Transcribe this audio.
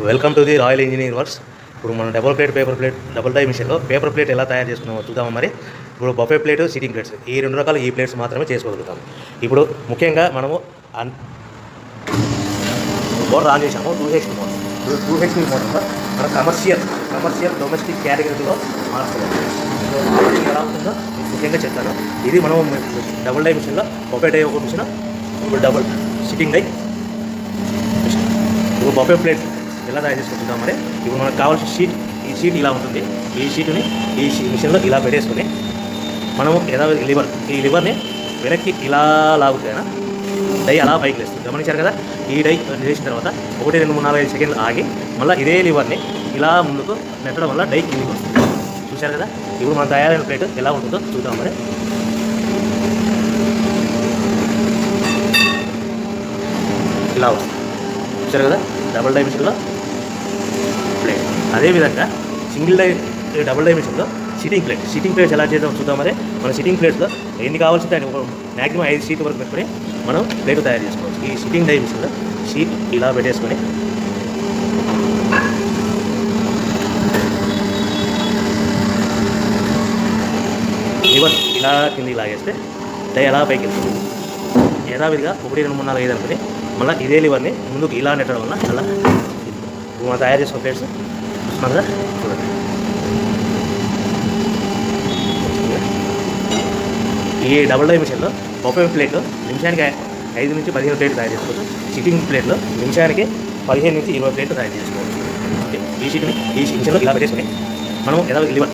Welcome to the royal engineering works. ఇప్పుడు మనం double die మిషన్లో పేపర్ ప్లేట్ ఎలా తయారు చేసుకున్నామో చూద్దాము. మరి ఇప్పుడు బఫే ప్లేట్, సిట్టింగ్ ప్లేట్స్, ఈ రెండు రకాల ఈ ప్లేట్స్ మాత్రమే చేసుకోగలుగుతాము. ఇప్పుడు ముఖ్యంగా మనము మోటార్ ఆన్ చేసాము, 2HP మోటార్. 2HP మోటార్లో మనం కమర్షియల్ డొమెస్టిక్ కేటగిరీలో మార్చుకోవాలి. ఎలా ఉంటుందో ముఖ్యంగా చెప్తాను. ఇది మనం డబుల్ డై మిషన్లో బఫే డై ఒక మిషన్, ఇప్పుడు డబుల్ సిట్టింగ్ డై మిషన్. ఇప్పుడు బఫే ప్లేట్ ఎలా తయారు చేసుకుంటున్నాం. మరి ఇప్పుడు మనకు కావాల్సిన షీట్, ఈ షీట్ ఇలా ఉంటుంది. ఈ షీట్ని ఈ మిషన్లో ఇలా పెట్టేసుకుని మనము ఈ లివర్ని వెనక్కి ఇలా లాగుతేనా డై అలా పైకి లేస్తుంది. గమనించారు కదా. ఈ డై చేసిన తర్వాత 1, 2, 3, 4, 5 సెకండ్లు ఆగి మళ్ళీ ఇదే లివర్ని ఇలా ముందుకు నెట్టడం వల్ల డై కిందికి వస్తుంది. చూశారు కదా. ఇప్పుడు మనం తయారైన ప్లేట్ ఎలా ఉంటుందో చూద్దాం. మరి ఇలా వస్తుంది. చూశారు కదా. డబుల్ డై మిషన్లో ప్లేట్. అదేవిధంగా డబుల్ డై మిషన్లో సిట్టింగ్ ప్లేట్స్ ఎలా చేద్దాం చూద్దాం. మరి మన సిట్టింగ్ ప్లేట్స్లో ఎన్ని కావాల్సింటే అని మ్యాక్సిమం 5 షీట్ వరకు పెట్టుకొని మనం ప్లేట్ తయారు చేసుకోవచ్చు. ఈ సిట్టింగ్ డై మిషన్లో షీట్ ఇలా పెట్టేసుకొని లివర్ ఇలా కిందికి లాగేస్తే డై ఎలా పైకి వెళ్తుంది. యథావిధిగా 1, 2, 3, 4, 5 అనుకుని మళ్ళీ ఇదే లివర్ని ముందుకు ఇలా నెట్టడం వల్ల అలా మనం తయారు చేసుకున్న ప్లేట్స్ చూస్తున్నాం కదా. చూడండి. ఈ డబుల్ డై మిషన్లో బఫే ప్లేట్లో నిమిషానికి 5 నుంచి 15 ప్లేట్లు తయారు చేసుకోవచ్చు. సిట్టింగ్ ప్లేట్లో నిమిషానికి 15 నుంచి 20 ప్లేట్లు తయారు చేసుకోవచ్చు. ఈ మిషన్లో ఇలా పెట్టేసుకొని మనం లివర్